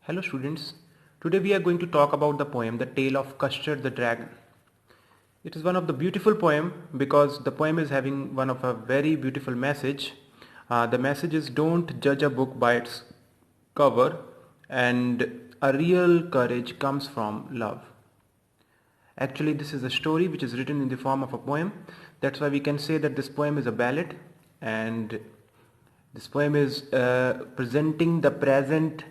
Hello students, today we are going to talk about the poem The Tale of Custard the Dragon. It is one of the beautiful poem because the poem is having one of a very beautiful message. The message is don't judge a book by its cover and a real courage comes from love. Actually this is a story which is written in the form of a poem. That's why we can say that this poem is a ballad and this poem is presenting the present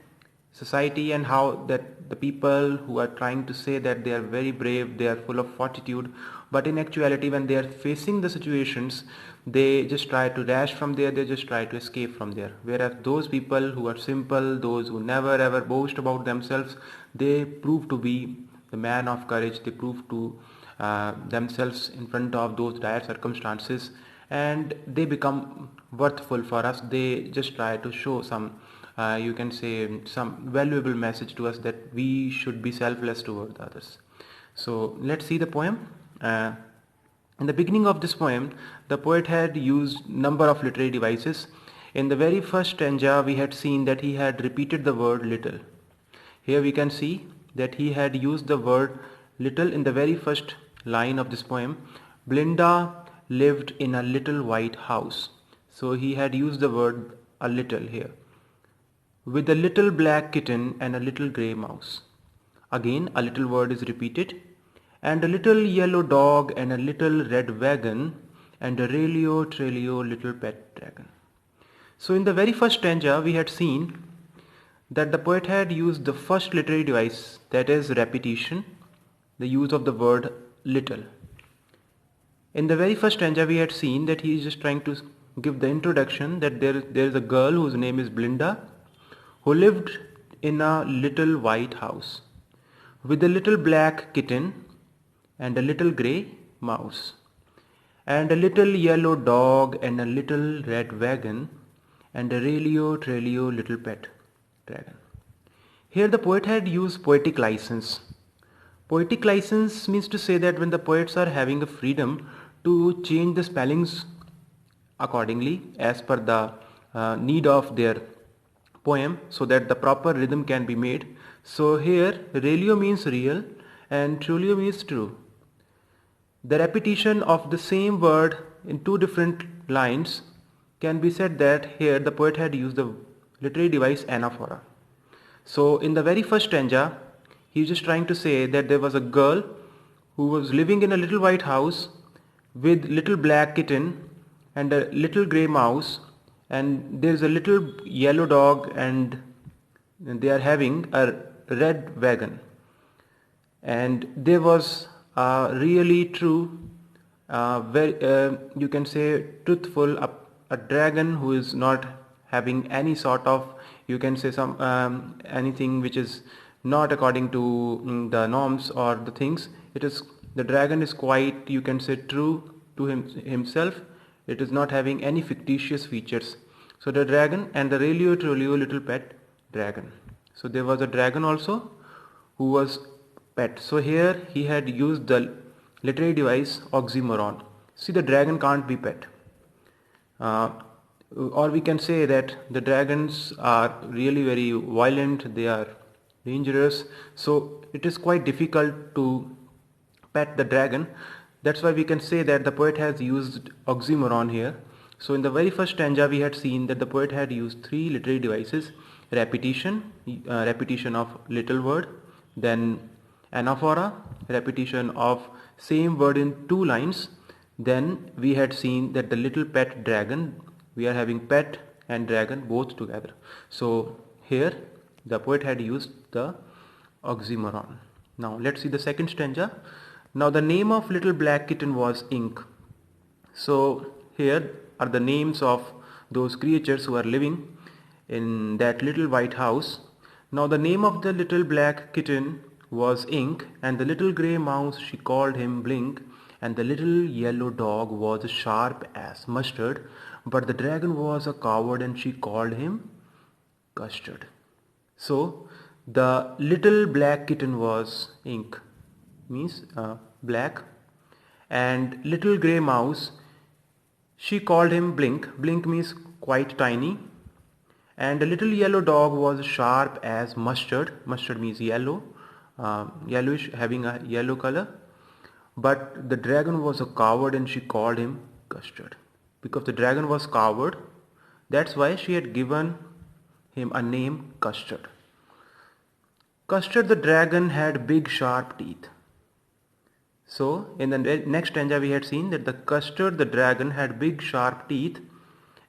society and how that the people who are trying to say that they are very brave, they are full of fortitude, but in actuality when they are facing the situations, they just try to dash from there, they just try to escape from there. Whereas those people who are simple, those who never ever boast about themselves, they prove to be the man of courage, they prove to themselves in front of those dire circumstances and they become worthful for us. They just try to show some you can say some valuable message to us that we should be selfless toward others. So let's see the poem. In the beginning of this poem, the poet had used number of literary devices. In the very first stanza, we had seen that he had repeated the word little. Here we can see that he had used the word little in the very first line of this poem. Blinda lived in a little white house. So he had used the word a little here. With a little black kitten and a little grey mouse. Again a little word is repeated. And a little yellow dog and a little red wagon and a trelio little pet dragon. So in the very first stanza we had seen that the poet had used the first literary device, that is repetition, the use of the word little. In the very first stanza we had seen that he is just trying to give the introduction that there is a girl whose name is Blinda who lived in a little white house with a little black kitten and a little grey mouse and a little yellow dog and a little red wagon and a trelio little pet dragon. Here the poet had used poetic license. Poetic license means to say that when the poets are having a freedom to change the spellings accordingly as per the need of their poem so that the proper rhythm can be made. So here relio means real and trulio means true. The repetition of the same word in two different lines can be said that here the poet had used the literary device anaphora. So in the very first stanza he is just trying to say that there was a girl who was living in a little white house with little black kitten and a little grey mouse and there is a little yellow dog and they are having a red wagon and there was a really true you can say truthful a dragon who is not having any sort of you can say some anything which is not according to the norms or the things. It is the dragon is quite you can say true to himself. It is not having any fictitious features. So the dragon and the trelio little pet dragon. So there was a dragon also who was pet. So here he had used the literary device oxymoron. See, the dragon can't be pet. Or we can say that the dragons are really very violent, they are dangerous. So it is quite difficult to pet the dragon. That's why we can say that the poet has used oxymoron here. So in the very first stanza we had seen that the poet had used three literary devices: repetition, repetition of little word, then anaphora, repetition of same word in two lines. Then we had seen that the little pet dragon, we are having pet and dragon both together. So here the poet had used the oxymoron. Now let's see the second stanza. Now the name of little black kitten was Ink. So here are the names of those creatures who are living in that little white house. Now the name of the little black kitten was Ink and the little grey mouse she called him Blink and the little yellow dog was sharp as mustard but the dragon was a coward and she called him Custard. So the little black kitten was Ink means black and little grey mouse she called him Blink. Blink means quite tiny And a little yellow dog was sharp as mustard. Mustard means yellow, yellowish, having a yellow color. But the dragon was a coward and she called him Custard. Because the dragon was coward, that's why she had given him a name Custard. Custard the dragon had big sharp teeth. So in the next stanza we had seen that the Custard the dragon had big sharp teeth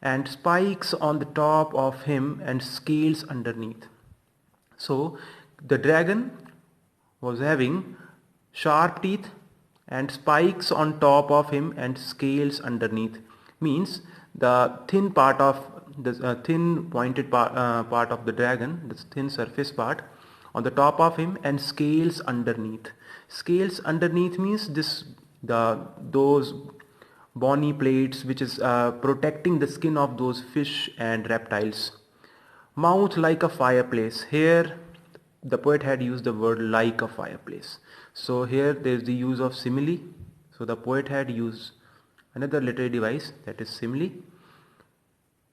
and spikes on the top of him and scales underneath. So the dragon was having sharp teeth and spikes on top of him and scales underneath. Means the thin part of the thin pointed part of the dragon, this thin surface part on the top of him, and scales underneath. Scales underneath means those bony plates which is protecting the skin of those fish and reptiles. Mouth like a fireplace. Here the poet had used the word like a fireplace. So here there is the use of simile. So the poet had used another literary device, that is simile.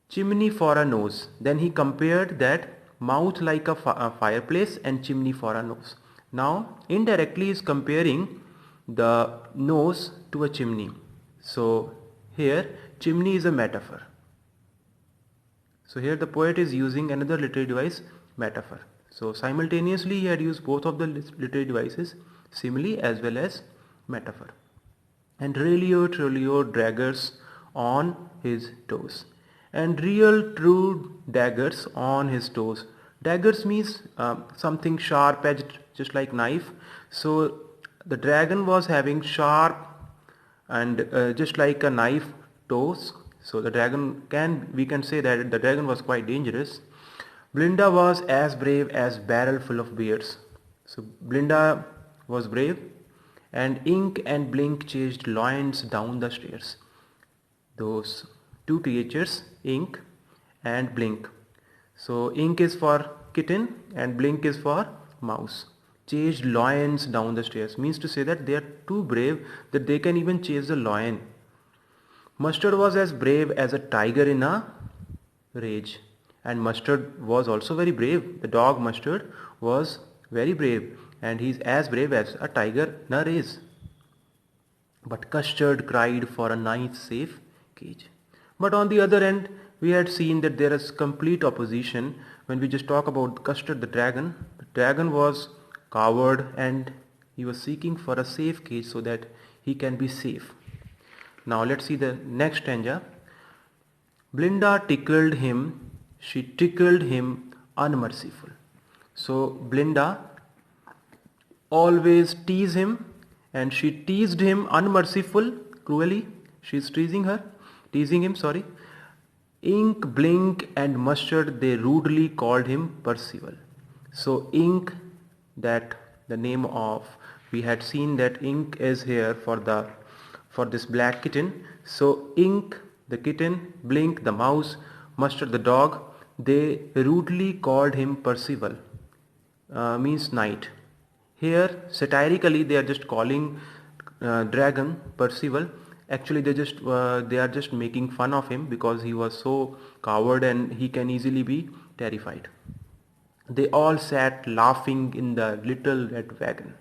Chimney for a nose. Then he compared that mouth like a fireplace and chimney for a nose. Now indirectly he is comparing the nose to a chimney. So here chimney is a metaphor. So here the poet is using another literary device, metaphor. So simultaneously he had used both of the literary devices, simile as well as metaphor. And Relio Trolio daggers on his toes. And real true daggers on his toes. Daggers means something sharp edged, just like knife. So the dragon was having sharp and just like a knife toes. So the dragon we can say that the dragon was quite dangerous. Blinda was as brave as barrel full of bears. So Blinda was brave, and Ink and Blink chased lions down the stairs. Those two creatures, Ink and Blink. So Ink is for kitten and Blink is for mouse. Chased lions down the stairs means to say that they are too brave that they can even chase the lion. Mustard was as brave as a tiger in a rage. And Mustard was also very brave. The dog Mustard was very brave, and he is as brave as a tiger in a rage. But Custard cried for a nice safe cage. But on the other end, we had seen that there is complete opposition. When we just talk about Custard the dragon was coward and he was seeking for a safe cage so that he can be safe. Now let's see the next stanza. Blinda tickled him, she tickled him unmerciful. So Blinda always teased him and she teased him unmerciful, cruelly. She is teasing him. Ink, Blink and Mustard, they rudely called him Percival. So Ink, that the name of, we had seen that Ink is here for this black kitten. So Ink the kitten, Blink the mouse, Mustard the dog, they rudely called him Percival, means knight. Here satirically they are just calling dragon Percival. Actually they are just making fun of him because he was so coward and he can easily be terrified. They all sat laughing in the little red wagon.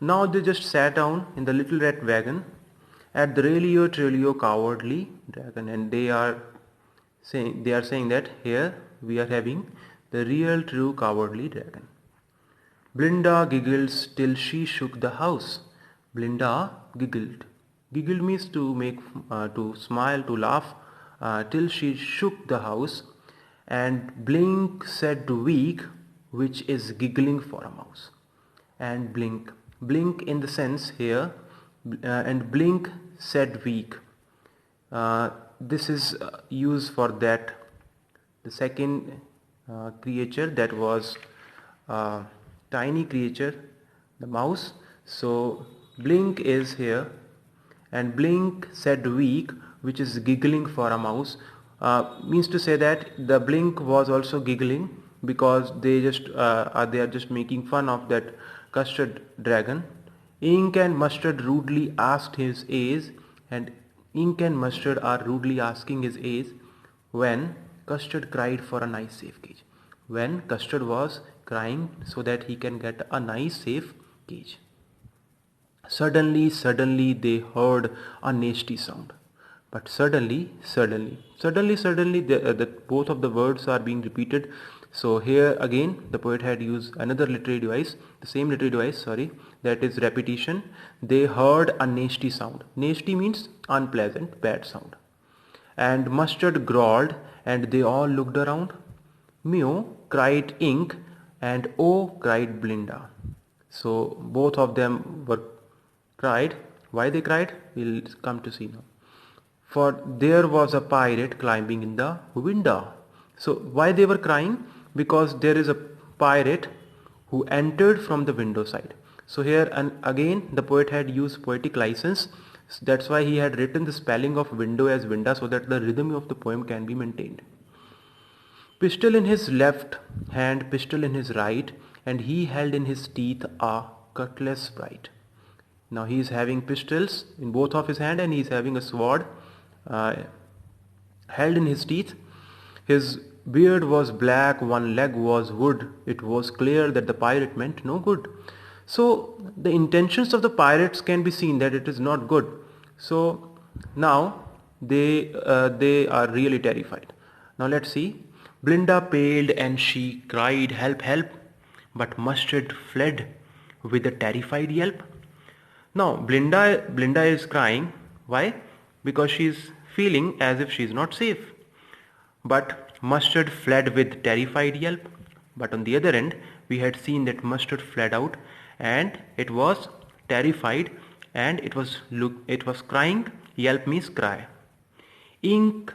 Now they just sat down in the little red wagon at the Relio Trolio cowardly dragon, and they are saying that here we are having the real true cowardly dragon. Blinda giggled till she shook the house. Blinda giggled. Giggled means to make, to smile, to laugh, till she shook the house. And Blink said weak, which is giggling for a mouse. And Blink in the sense here, and Blink said weak. This is used for that the second creature, that was tiny creature, the mouse. So Blink is here, and Blink said weak, which is giggling for a mouse, means to say that the Blink was also giggling because they are just making fun of that Custard dragon. Ink and Mustard rudely asked his age, and Ink and Mustard are rudely asking his age when Custard cried for a nice safe cage. When Custard was crying so that he can get a nice safe cage. Suddenly they heard a nasty sound. But suddenly, both of the words are being repeated. So here again, the poet had used another literary device, the same literary device, that is repetition. They heard a nasty sound. Nasty means unpleasant, bad sound. And Mustard growled, and they all looked around. Mew cried Ink, and O cried Blinda. So both of them were cried. Why they cried? We'll come to see now. For there was a pirate climbing in the window. So why they were crying? Because there is a pirate who entered from the window side. So here and again the poet had used poetic license. That's why he had written the spelling of window as winda, so that the rhythm of the poem can be maintained. Pistol in his left hand, pistol in his right, and he held in his teeth a cutlass bright. Now he is having pistols in both of his hand, and he is having a sword held in his teeth. His beard was black, one leg was wood. It was clear that the pirate meant no good. So the intentions of the pirates can be seen that it is not good. So now they are really terrified. Now let's see. Blinda paled and she cried, "Help, help!" But Mustard fled with a terrified yelp. Now Blinda is crying. Why? Because she is feeling as if she is not safe. But Mustard fled with terrified yelp. But on the other end, we had seen that Mustard fled out, and it was terrified, and it was crying. Yelp means cry. Ink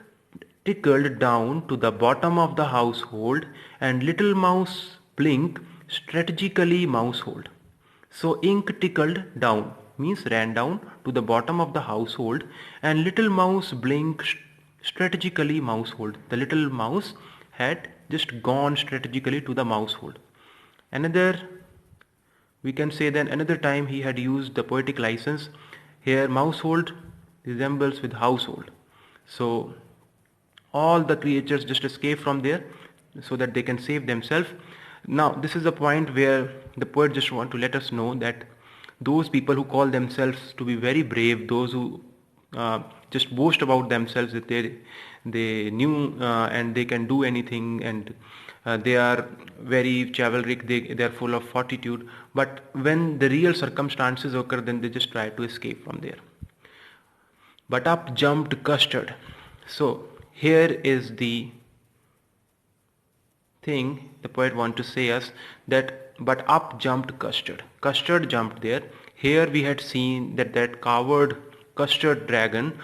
trickled down to the bottom of the household, and little mouse Blink strategically mousehold. So ink trickled down means ran down to the bottom of the household, and little mouse Blink strategically mousehold. The little mouse had just gone strategically to the mousehold. We can say that another time he had used the poetic license. Here mousehold resembles with household. So all the creatures just escape from there so that they can save themselves. Now this is the point where the poet just want to let us know that those people who call themselves to be very brave, those who just boast about themselves that they knew and they can do anything, and they are very chivalric, they are full of fortitude, but when the real circumstances occur, then they just try to escape from there. But up jumped Custard. So here is the thing the poet want to say us, that but up jumped Custard. Custard jumped there. Here we had seen that coward Custard dragon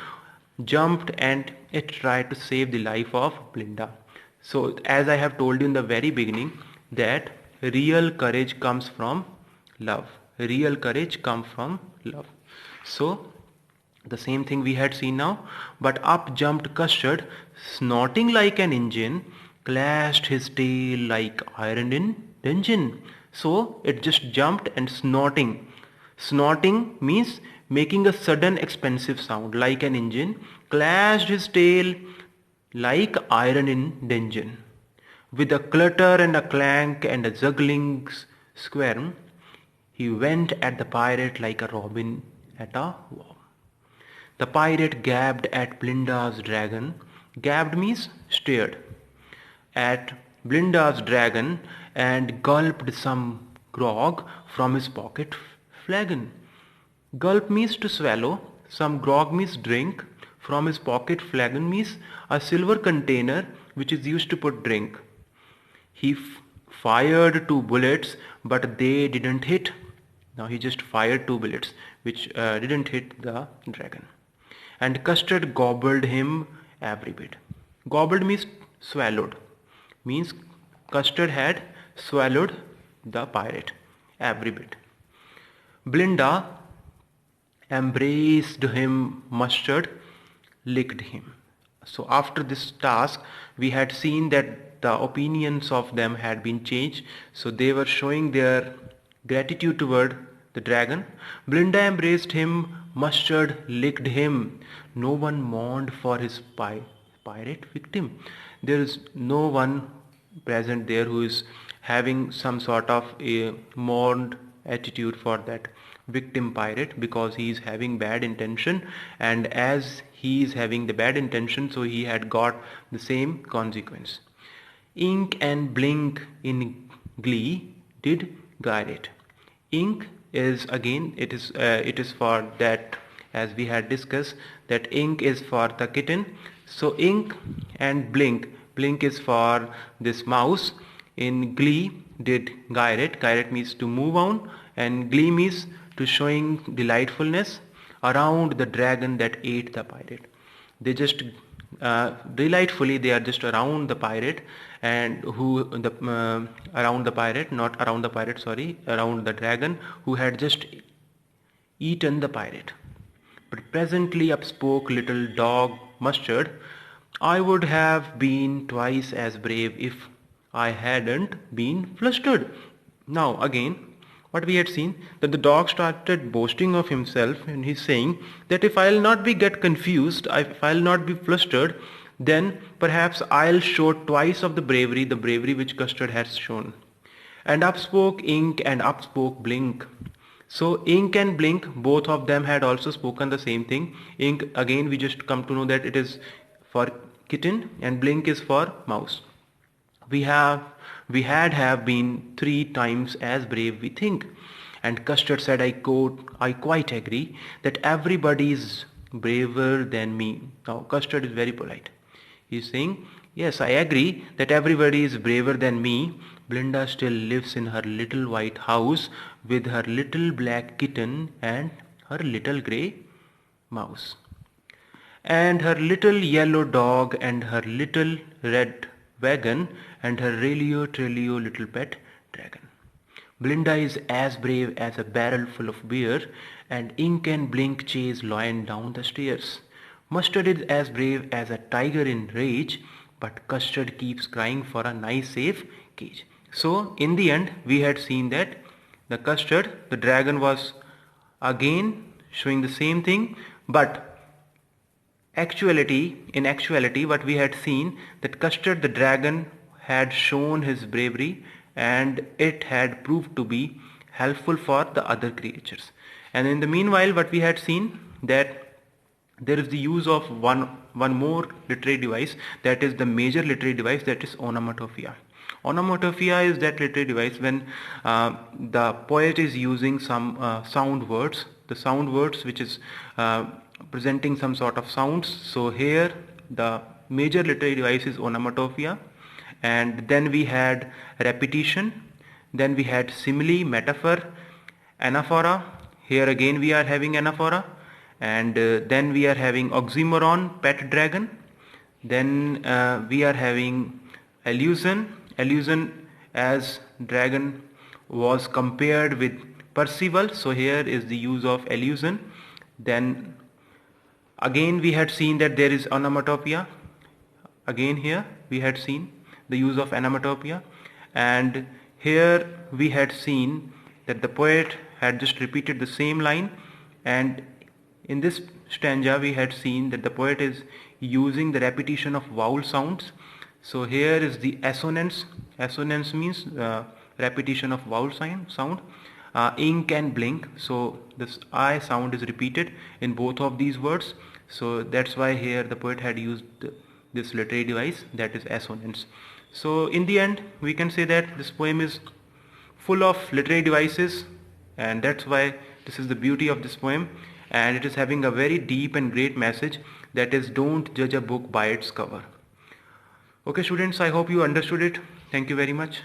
jumped and it tried to save the life of Blinda. So as I have told you in the very beginning, that real courage comes from love. Real courage comes from love. So the same thing we had seen now. But up jumped Custard, snorting like an engine, clashed his tail like iron in dungeon. So it just jumped and snorting. Snorting means making a sudden expensive sound like an engine, clashed his tail like iron in dungeon. With a clutter and a clank and a juggling squirm, he went at the pirate like a robin at a worm. The pirate gabbled at Blinda's dragon. Gabbed means stared at Blinda's dragon and gulped some grog from his pocket flagon. Gulp means to swallow, some grog means drink, from his pocket flagon means a silver container which is used to put drink. He fired 2 bullets, but they didn't hit. Now he just fired 2 bullets which didn't hit the dragon. And Custard gobbled him every bit. Gobbled means swallowed. Means Custard had swallowed the pirate every bit. Blinda embraced him, Mustard licked him. So after this task, we had seen that the opinions of them had been changed. So they were showing their gratitude toward the dragon. Blinda embraced him, Mustard licked him. No one mourned for his pirate victim. there is no one present there who is having some sort of a mourned attitude for that victim pirate, because he is having bad intention, and as he is having the bad intention, so he had got the same consequence. Ink and blink in glee did gyrate. Ink is again, it is for that, as we had discussed, that ink is for the kitten. So ink and blink is for this mouse. In glee did gyrate. Gyrate means to move on, and glee means to showing delightfulness around the dragon that ate the pirate. They just delightfully, they are just around the pirate, and around the pirate, not around the pirate, sorry, around the dragon who had just eaten the pirate. But presently up spoke little dog Mustard, I would have been twice as brave if I hadn't been flustered. Now again, what we had seen, that the dog started boasting of himself, and he's saying that if I'll not be get confused, if I'll not be flustered, then perhaps I'll show twice of the bravery which Custard has shown. And up spoke Ink and up spoke Blink. So Ink and Blink, both of them had also spoken the same thing. Ink, again we just come to know that it is for kitten, and Blink is for mouse. We had have been 3 times as brave, we think. And Custard said, I quote, I quite agree that everybody is braver than me. Now Custard is very polite. He's saying, yes, I agree that everybody is braver than me. Blinda still lives in her little white house with her little black kitten and her little grey mouse, and her little yellow dog and her little red wagon and her Relio little pet dragon. Blinda is as brave as a barrel full of beer, and Ink and Blink chase Lion down the stairs. Mustard is as brave as a tiger in rage, but Custard keeps crying for a nice safe cage. So in the end we had seen that the Custard, the dragon, was again showing the same thing, but in actuality what we had seen, that Custard the dragon had shown his bravery, and it had proved to be helpful for the other creatures. And in the meanwhile what we had seen, that there is the use of one more literary device, that is the major literary device, that is onomatopoeia. Onomatopoeia is that literary device when the poet is using some sound words, the sound words which is presenting some sort of sounds. So here the major literary device is onomatopoeia, and then we had repetition, then we had simile, metaphor, anaphora. Here again we are having anaphora, and then we are having oxymoron, pet dragon. Then we are having allusion as dragon was compared with Percival, so here is the use of allusion. Then again we had seen that there is onomatopoeia. Again here we had seen the use of onomatopoeia, and here we had seen that the poet had just repeated the same line, and in this stanza we had seen that the poet is using the repetition of vowel sounds. So here is the assonance. Assonance means repetition of vowel sound. Ink and blink, so this I sound is repeated in both of these words, so that's why here the poet had used this literary device, that is assonance. So in the end we can say that this poem is full of literary devices, and that's why this is the beauty of this poem, and it is having a very deep and great message, that is, don't judge a book by its cover. Okay students, I hope you understood it. Thank you very much.